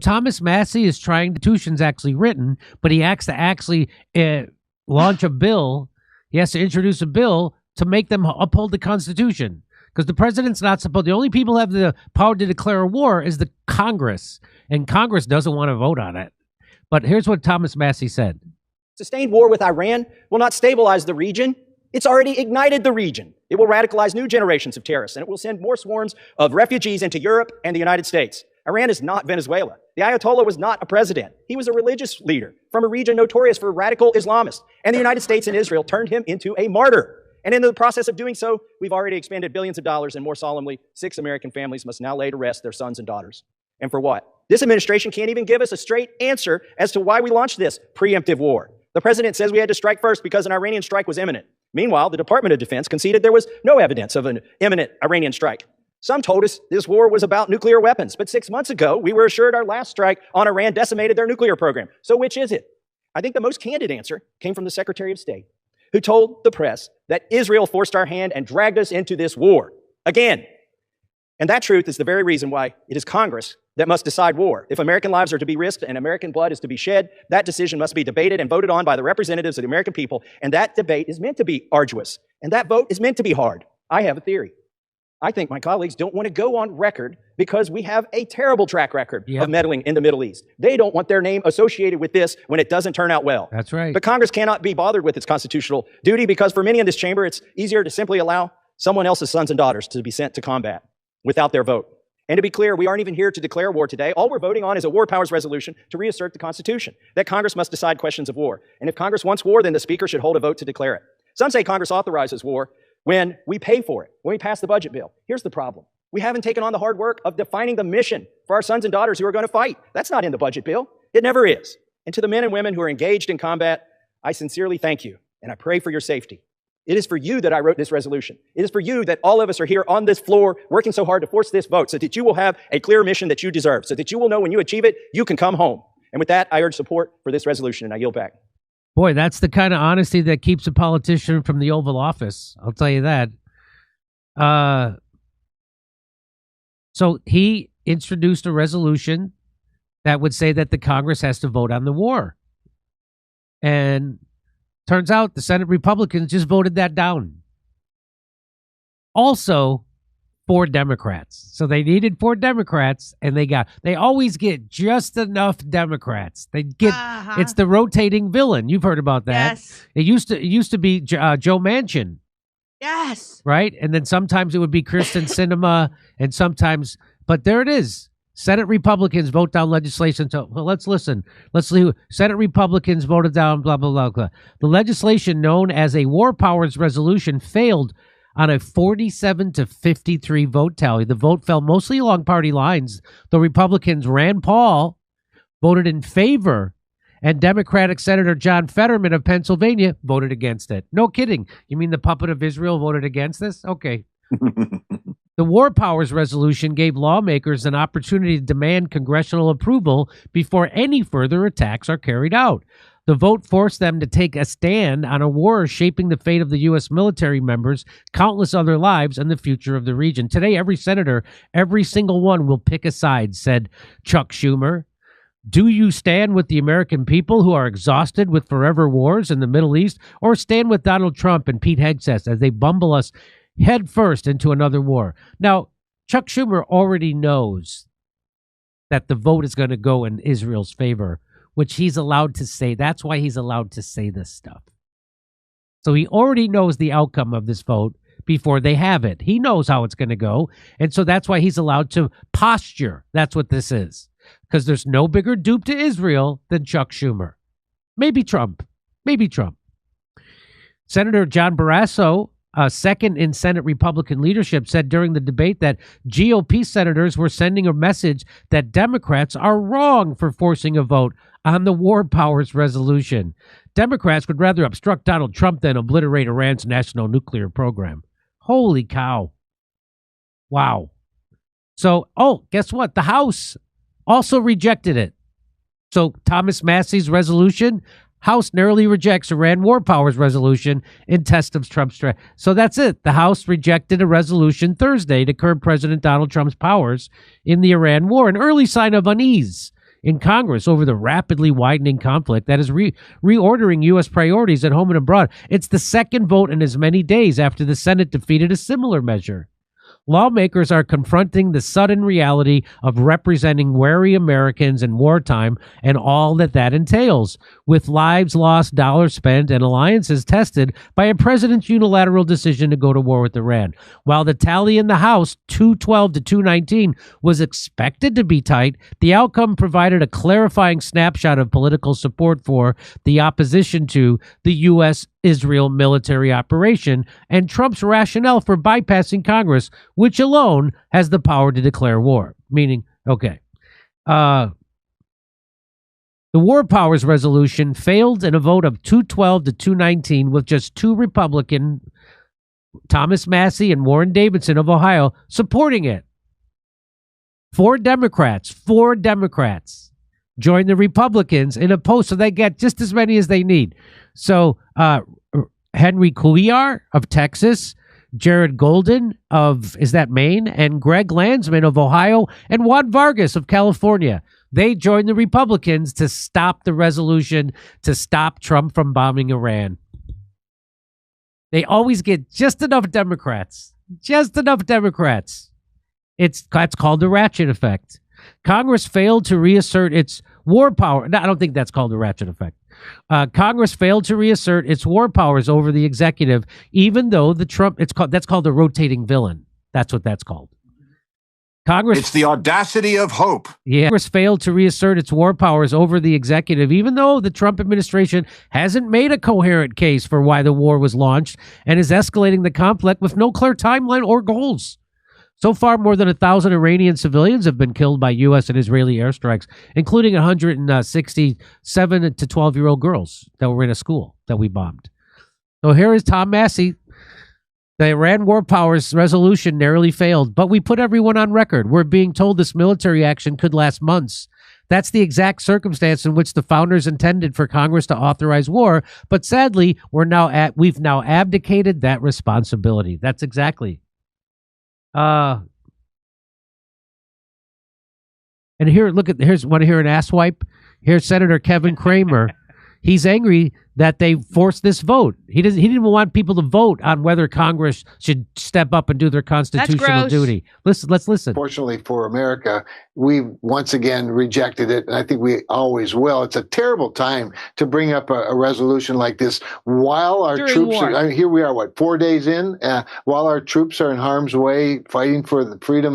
Thomas Massie is trying, the Constitution's actually written, but he has to actually launch a bill. He has to introduce a bill to make them uphold the Constitution. Because the president's not supposed, the only people who have the power to declare a war is the Congress. And Congress doesn't want to vote on it. But here's what Thomas Massie said. Sustained war with Iran will not stabilize the region. It's already ignited the region. It will radicalize new generations of terrorists, and it will send more swarms of refugees into Europe and the United States. Iran is not Venezuela. The Ayatollah was not a president. He was a religious leader from a region notorious for radical Islamists. And the United States and Israel turned him into a martyr. And in the process of doing so, we've already expended billions of dollars, and more solemnly, 6 American families must now lay to rest their sons and daughters. And for what? This administration can't even give us a straight answer as to why we launched this preemptive war. The president says we had to strike first because an Iranian strike was imminent. Meanwhile, the Department of Defense conceded there was no evidence of an imminent Iranian strike. Some told us this war was about nuclear weapons, but 6 months ago, we were assured our last strike on Iran decimated their nuclear program. So which is it? I think the most candid answer came from the Secretary of State, who told the press that Israel forced our hand and dragged us into this war. Again. And that truth is the very reason why it is Congress that must decide war. If American lives are to be risked and American blood is to be shed, that decision must be debated and voted on by the representatives of the American people. And that debate is meant to be arduous. And that vote is meant to be hard. I have a theory. I think my colleagues don't want to go on record because we have a terrible track record of meddling in the Middle East. They don't want their name associated with this when it doesn't turn out well. That's right. But Congress cannot be bothered with its constitutional duty because for many in this chamber, it's easier to simply allow someone else's sons and daughters to be sent to combat without their vote. And to be clear, we aren't even here to declare war today. All we're voting on is a war powers resolution to reassert the Constitution, that Congress must decide questions of war. And if Congress wants war, then the Speaker should hold a vote to declare it. Some say Congress authorizes war when we pay for it, when we pass the budget bill. Here's the problem. We haven't taken on the hard work of defining the mission for our sons and daughters who are going to fight. That's not in the budget bill. It never is. And to the men and women who are engaged in combat, I sincerely thank you, and I pray for your safety. It is for you that I wrote this resolution. It is for you that all of us are here on this floor working so hard to force this vote so that you will have a clear mission that you deserve, so that you will know when you achieve it, you can come home. And with that, I urge support for this resolution, and I yield back. Boy, that's the kind of honesty that keeps a politician from the Oval Office. I'll tell you that. So he introduced a resolution that would say that the Congress has to vote on the war. And turns out the Senate Republicans just voted that down. Also, 4 Democrats. So they needed 4 Democrats, and they always get just enough Democrats. They get it's the rotating villain. You've heard about that. Yes. It used to be Joe Manchin. Yes. Right? And then sometimes it would be Kristen Sinema, and sometimes, but there it is. Senate Republicans vote down legislation. Well, let's listen. Let's see. Senate Republicans voted down blah, blah, blah, blah. The legislation known as a War Powers Resolution failed on a 47-53 vote tally. The vote fell mostly along party lines. The Republicans, Rand Paul, voted in favor, and Democratic Senator John Fetterman of Pennsylvania voted against it. No kidding. You mean the puppet of Israel voted against this? Okay. The War Powers Resolution gave lawmakers an opportunity to demand congressional approval before any further attacks are carried out. The vote forced them to take a stand on a war shaping the fate of the U.S. military members, countless other lives, and the future of the region. Today, every senator, every single one, will pick a side, said Chuck Schumer. Do you stand with the American people who are exhausted with forever wars in the Middle East, or stand with Donald Trump and Pete Hegseth as they bumble us head first into another war? Now, Chuck Schumer already knows that the vote is going to go in Israel's favor, which he's allowed to say. That's why he's allowed to say this stuff. So he already knows the outcome of this vote before they have it. He knows how it's going to go. And so that's why he's allowed to posture. That's what this is. Because there's no bigger dupe to Israel than Chuck Schumer. Maybe Trump. Maybe Trump. Senator John Barrasso, second in Senate Republican leadership, said during the debate that GOP senators were sending a message that Democrats are wrong for forcing a vote on the War Powers Resolution. Democrats would rather obstruct Donald Trump than obliterate Iran's national nuclear program. Holy cow. Wow. So, guess what? The House also rejected it. So Thomas Massie's resolution, House narrowly rejects Iran War Powers Resolution in test of Trump's threat. So that's it. The House rejected a resolution Thursday to curb President Donald Trump's powers in the Iran war, an early sign of unease in Congress over the rapidly widening conflict that is reordering U.S. priorities at home and abroad. It's the second vote in as many days after the Senate defeated a similar measure. Lawmakers are confronting the sudden reality of representing wary Americans in wartime and all that entails, with lives lost, dollars spent, and alliances tested by a president's unilateral decision to go to war with Iran. While the tally in the House, 212 to 219, was expected to be tight, the outcome provided a clarifying snapshot of political support for the opposition to the U.S. Israel military operation and Trump's rationale for bypassing Congress, which alone has the power to declare war. Meaning, okay, the War Powers Resolution failed in a vote of 212 to 219 with just two Republican, Thomas Massie and Warren Davidson of Ohio, supporting it. Four Democrats join the Republicans in a post, so they get just as many as they need. So Henry Cuellar of Texas, Jared Golden of, is that Maine, and Greg Landsman of Ohio, and Juan Vargas of California. They joined the Republicans to stop the resolution to stop Trump from bombing Iran. They always get just enough Democrats. That's called the ratchet effect. Congress failed to reassert its war power. No, I don't think that's called the ratchet effect. Congress failed to reassert its war powers over the executive, even though that's called the rotating villain. That's what that's called. It's the audacity of hope. Yeah. Congress failed to reassert its war powers over the executive, even though the Trump administration hasn't made a coherent case for why the war was launched and is escalating the conflict with no clear timeline or goals. So far, more than 1,000 Iranian civilians have been killed by U.S. and Israeli airstrikes, including 167 to 12-year-old girls that were in a school that we bombed. So here is Tom Massie. The Iran War Powers Resolution narrowly failed, but we put everyone on record. We're being told this military action could last months. That's the exact circumstance in which the founders intended for Congress to authorize war, but sadly, we've now abdicated that responsibility. That's exactly. And here, want to hear an asswipe? Here's Senator Kevin Kramer. He's angry that they forced this vote. He didn't even want people to vote on whether Congress should step up and do their constitutional duty. Let's listen. Fortunately for America, we once again rejected it, and I think we always will. It's a terrible time to bring up a resolution like this while our troops are, here we are, 4 days in, while our troops are in harm's way fighting for the freedom